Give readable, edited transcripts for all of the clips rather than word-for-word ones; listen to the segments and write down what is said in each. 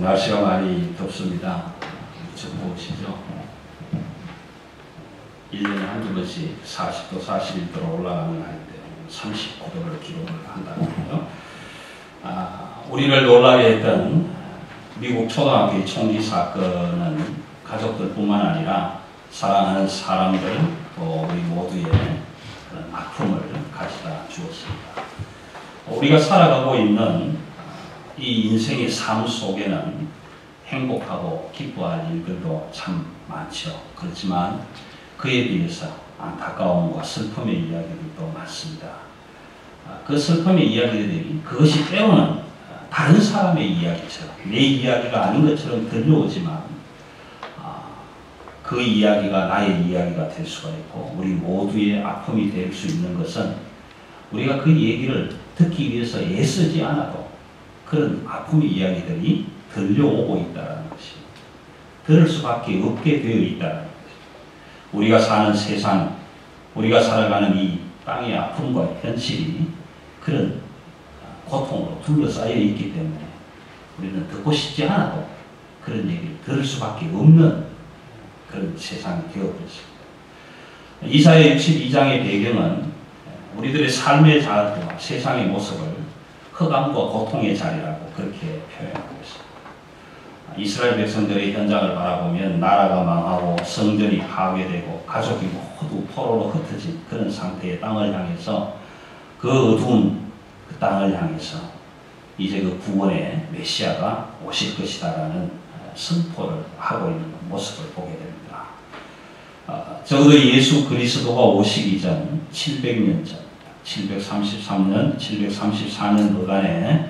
날씨가 많이 덥습니다. 좀 보시죠. 1년에 한두 번씩 40도, 41도로 올라가는 한때 39도를 기록을 한다고요. 우리를 놀라게 했던 미국 초등학교의 총기 사건은 가족들뿐만 아니라 사랑하는 사람들, 또 우리 모두의 그런 아픔을 가져다 주었습니다. 우리가 살아가고 있는 이 인생의 삶 속에는 행복하고 기뻐할 일들도 참 많죠. 그렇지만 그에 비해서 안타까움과 슬픔의 이야기들도 많습니다. 그 슬픔의 이야기들이 그것이 때로는 다른 사람의 이야기처럼 내 이야기가 아닌 것처럼 들려오지만 그 이야기가 나의 이야기가 될 수가 있고 우리 모두의 아픔이 될 수 있는 것은 우리가 그 얘기를 듣기 위해서 애쓰지 않아도 그런 아픔의 이야기들이 들려오고 있다는 것이 들을 수밖에 없게 되어 있다는 것이 우리가 사는 세상, 우리가 살아가는 이 땅의 아픔과 현실이 그런 고통으로 둘러싸여 있기 때문에 우리는 듣고 싶지 않아도 그런 얘기를 들을 수밖에 없는 그런 세상이 되어버렸습니다. 이사야 62장의 배경은 우리들의 삶의 자리와 세상의 모습을 흑암과 고통의 자리라고 그렇게 표현하고 있습니다. 이스라엘 백성들의 현장을 바라보면 나라가 망하고 성전이 파괴되고 가족이 모두 포로로 흩어진 그런 상태의 땅을 향해서 그 어두운 그 땅을 향해서 이제 그 구원의 메시아가 오실 것이다라는 선포를 하고 있는 모습을 보게 됩니다. 적어도 예수 그리스도가 오시기 전 700년 전 733년, 734년 그간에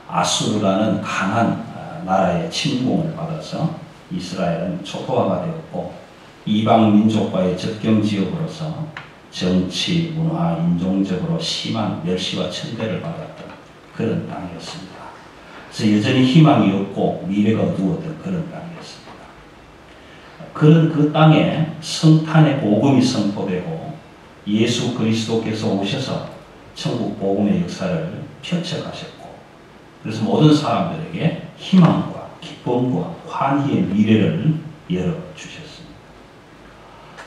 아수르라는 강한 나라의 침공을 받아서 이스라엘은 초토화가 되었고 이방 민족과의 접경 지역으로서 정치, 문화, 인종적으로 심한 멸시와 천대를 받았던 그런 땅이었습니다. 그래서 여전히 희망이 없고 미래가 어두웠던 그런 땅이었습니다. 그런 그 땅에 성탄의 복음이 선포되고 예수 그리스도께서 오셔서 천국 복음의 역사를 펼쳐가셨고 그래서 모든 사람들에게 희망과 기쁨과 환희의 미래를 열어주셨습니다.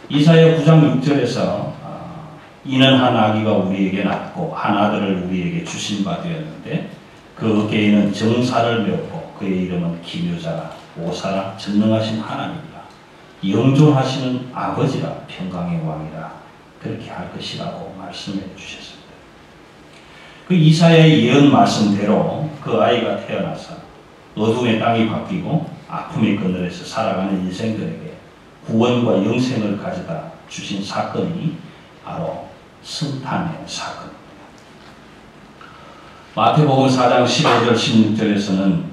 이사야 9장 6절에서 이는 한 아기가 우리에게 낳고 한 아들을 우리에게 주신 바 되었는데 그 어깨에는 정사를 메었고 그의 이름은 기묘자라 오사라 전능하신 하나님이라 영존하시는 아버지라 평강의 왕이라 그렇게 할 것이라고 말씀해 주셨습니다. 그 이사야의 예언 말씀대로 그 아이가 태어나서 어둠의 땅이 바뀌고 아픔의 그늘에서 살아가는 인생들에게 구원과 영생을 가져다 주신 사건이 바로 성탄의 사건입니다. 마태복음 4장 15절 16절에서는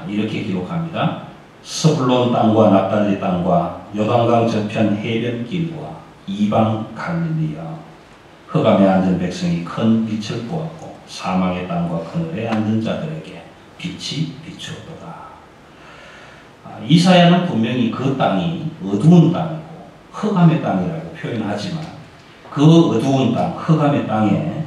이렇게 기록합니다. 스불론 땅과 납달리 땅과 요단강 저편 해변길과 이방 갈릴리야 흑암에 앉은 백성이 큰 빛을 보았고 사망의 땅과 그늘에 앉은 자들에게 빛이 비추었도다. 이사야는 분명히 그 땅이 어두운 땅이고 흑암의 땅이라고 표현하지만 그 어두운 땅, 흑암의 땅에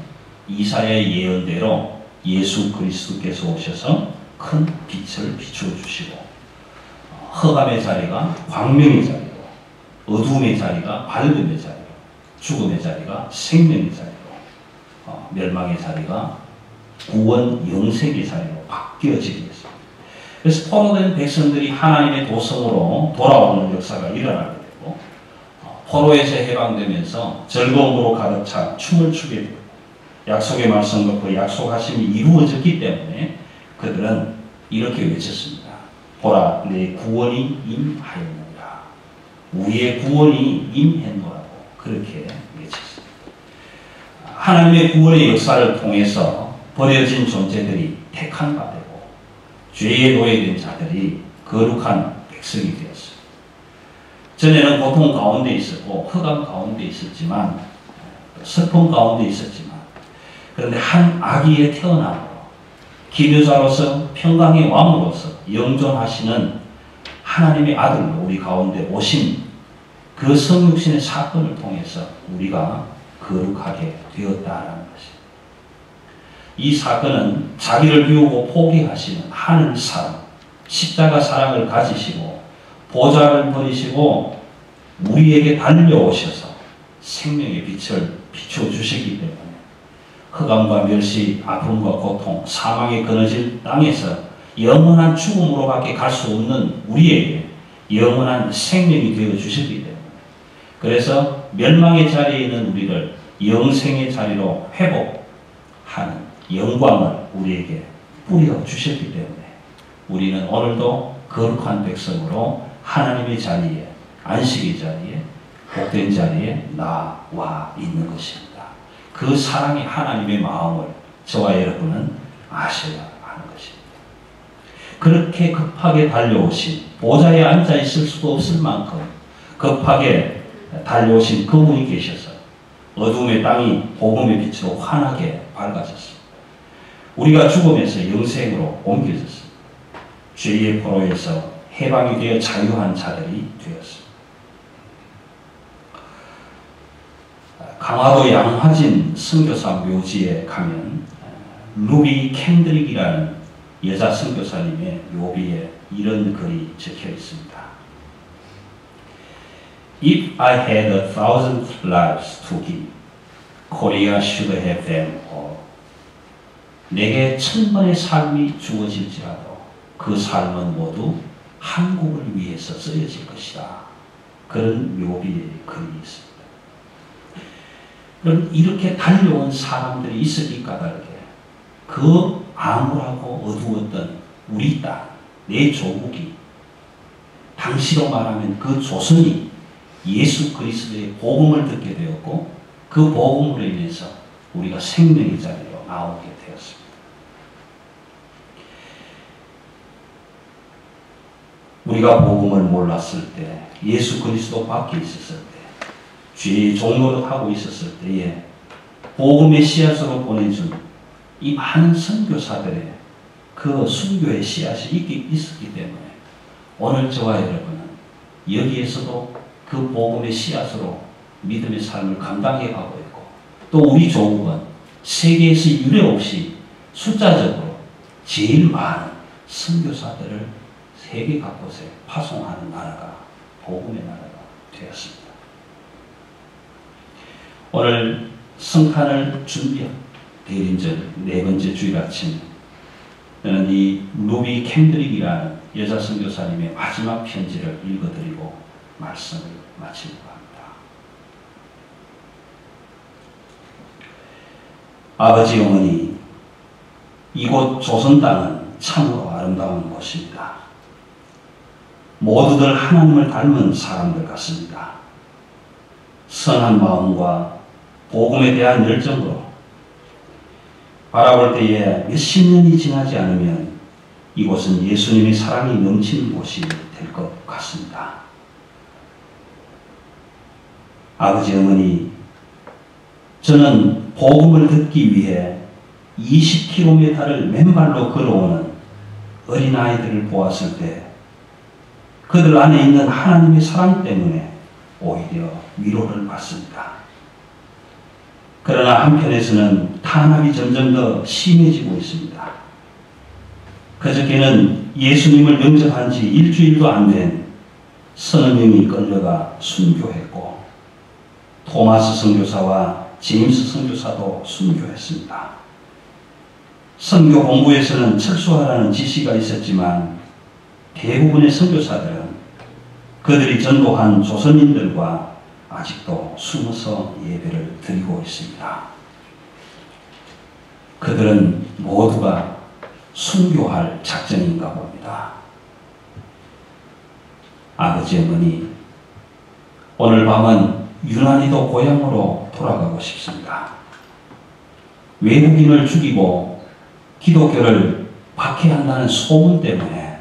이사야의 예언대로 예수 그리스도께서 오셔서 큰 빛을 비추어 주시고 흑암의 자리가 광명의 자리고 어두움의 자리가 밝음의 자리고 죽음의 자리가 생명의 자리고 멸망의 자리가 구원 영생의 자리로 바뀌어지게 했습니다. 그래서 포로된 백성들이 하나님의 도성으로 돌아오는 역사가 일어나게 되고 포로에서 해방되면서 즐거움으로 가득 차 춤을 추게 되고 약속의 말씀과 그 약속하심이 이루어졌기 때문에 그들은 이렇게 외쳤습니다. 보라 내 구원이 임하였느니라. 우리의 구원이 임했노라고 그렇게 외쳤습니다. 하나님의 구원의 역사를 통해서 버려진 존재들이 택한 바 되고 죄에 노예된 자들이 거룩한 백성이 되었습니다. 전에는 고통 가운데 있었고 흑암 가운데 있었지만 슬픔 가운데 있었지만 그런데 한 아기의 태어남으로 기묘자로서 평강의 왕으로서 영존하시는 하나님의 아들로 우리 가운데 오신 그 성육신의 사건을 통해서 우리가 거룩하게 되었다라는 것입니다. 이 사건은 자기를 비우고 포기하시는 하늘 사랑, 십자가 사랑을 가지시고 보좌를 버리시고 우리에게 달려오셔서 생명의 빛을 비춰주시기 때문에 흑암과 멸시, 아픔과 고통, 사망의 끊어진 땅에서 영원한 죽음으로밖에 갈 수 없는 우리에게 영원한 생명이 되어 주셨기 때문에 그래서 멸망의 자리에 있는 우리를 영생의 자리로 회복하는 영광을 우리에게 뿌려 주셨기 때문에 우리는 오늘도 거룩한 백성으로 하나님의 자리에 안식의 자리에 복된 자리에 나와 있는 것입니다. 그 사랑의 하나님의 마음을 저와 여러분은 아셔야 하는 것입니다. 그렇게 급하게 달려오신 보좌에 앉아 있을 수도 없을 만큼 급하게 달려오신 그분이 계셔서 어둠의 땅이 복음의 빛으로 환하게 밝아졌습니다. 우리가 죽음에서 영생으로 옮겨졌습니다. 죄의 포로에서 해방이 되어 자유한 자들이 되었습니다. 강화도 양화진 선교사 묘지에 가면 루비 캔드릭이라는 여자 선교사님의 묘비에 이런 글이 적혀 있습니다. If I had 1,000 lives to give, Korea should have them all. 내게 1000번의 삶이 주어질지라도 그 삶은 모두 한국을 위해서 쓰여질 것이다. 그런 묘비의 글이 있습니다. 그럼 이렇게 달려온 사람들이 있었기 까닭에 그 암울하고 어두웠던 우리 땅, 내 조국이 당시로 말하면 그 조선이 예수 그리스도의 복음을 듣게 되었고 그 복음으로 인해서 우리가 생명의 자리로 나오게 되었습니다. 우리가 복음을 몰랐을 때, 예수 그리스도 밖에 있었을 때, 죄의 종로를 하고 있었을 때에 복음의 씨앗으로 보내준 이 많은 선교사들의 그 순교의 씨앗이 있었기 때문에 오늘 저와 여러분은 여기에서도 그 복음의 씨앗으로 믿음의 삶을 감당해 가고 있고 또 우리 조국은 세계에서 유례없이 숫자적으로 제일 많은 선교사들을 세계 곳곳에 파송하는 나라가 복음의 나라가 되었습니다. 오늘 성탄을 준비한 대림절 4번째 주일 아침 저는 이 루비 캔드릭이라는 여자 선교사님의 마지막 편지를 읽어드리고 말씀을 마치려고 합니다. 아버지 어머니, 이곳 조선 땅은 참으로 아름다운 곳입니다. 모두들 하나님을 닮은 사람들 같습니다. 선한 마음과 복음에 대한 열정으로 바라볼 때에 몇십 년이 지나지 않으면 이곳은 예수님의 사랑이 넘치는 곳이 될 것 같습니다. 아버지 어머니, 저는 복음을 듣기 위해 20km를 맨발로 걸어오는 어린아이들을 보았을 때 그들 안에 있는 하나님의 사랑 때문에 오히려 위로를 받습니다. 그러나 한편에서는 탄압이 점점 더 심해지고 있습니다. 그저께는 예수님을 영접한 지 일주일도 안 된 서너 명이 끌려가 순교했고 토마스 선교사와 제임스 선교사도 순교했습니다. 선교 본부에서는 철수하라는 지시가 있었지만 대부분의 선교사들은 그들이 전도한 조선인들과 아직도 숨어서 예배를 드리고 있습니다. 그들은 모두가 순교할 작정인가 봅니다. 아버지 어머니, 오늘 밤은 유난히도 고향으로 돌아가고 싶습니다. 외국인을 죽이고 기독교를 박해한다는 소문 때문에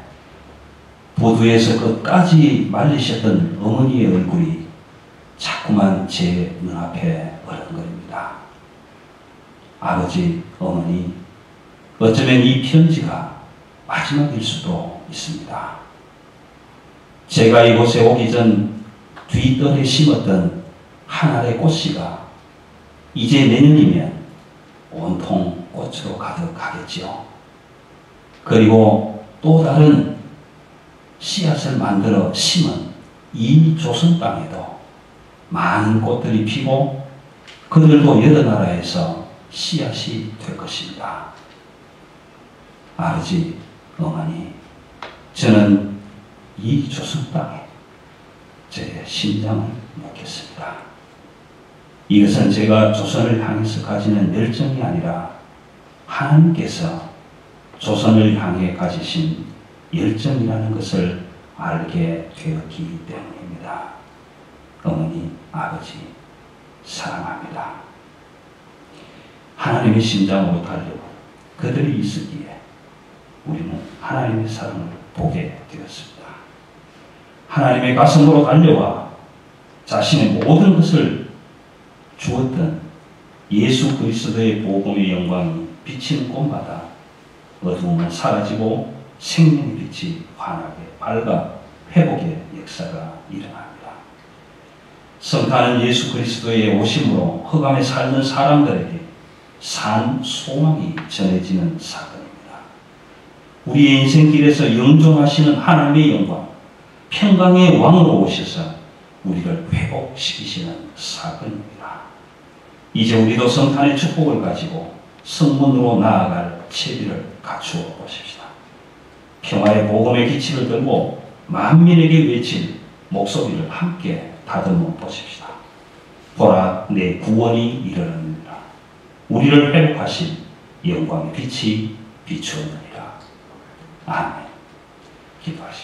보두에서 끝까지 말리셨던 어머니의 얼굴이 자꾸만 제 눈앞에 어른거립니다. 아버지, 어머니, 어쩌면 이 편지가 마지막일 수도 있습니다. 제가 이곳에 오기 전 뒤뜰에 심었던 한 알의 꽃씨가 이제 내년이면 온통 꽃으로 가득하겠지요. 그리고 또 다른 씨앗을 만들어 심은 이 조선 땅에도 많은 꽃들이 피고 그들도 여러 나라에서 씨앗이 될 것입니다. 아버지, 어머니, 저는 이 조선 땅에 제 심장을 묻겠습니다. 이것은 제가 조선을 향해서 가지는 열정이 아니라 하나님께서 조선을 향해 가지신 열정이라는 것을 알게 되었기 때문입니다. 어머니, 아버지, 사랑합니다. 하나님의 심장으로 달려고 그들이 있었기에 우리는 하나님의 사랑을 보게 되었습니다. 하나님의 가슴으로 달려와 자신의 모든 것을 주었던 예수 그리스도의 복음의 영광이 비치는 곳마다 어두움은 사라지고 생명의 빛이 환하게 밝아 회복의 역사가 일어납니다. 성탄은 예수 그리스도의 오심으로 흑암에 살는 사람들에게 산 소망이 전해지는 사건입니다. 우리의 인생길에서 영존하시는 하나님의 영광, 평강의 왕으로 오셔서 우리를 회복시키시는 사건입니다. 이제 우리도 성탄의 축복을 가지고 성문으로 나아갈 채비를 갖추어 보십시다. 평화의 복음의 기치를 들고 만민에게 외칠 목소리를 함께 다듬어 보십시다. 보라, 내 구원이 이르느니라. 우리를 회복하신 영광의 빛이 비추느니라. 아멘. 기도하십시다.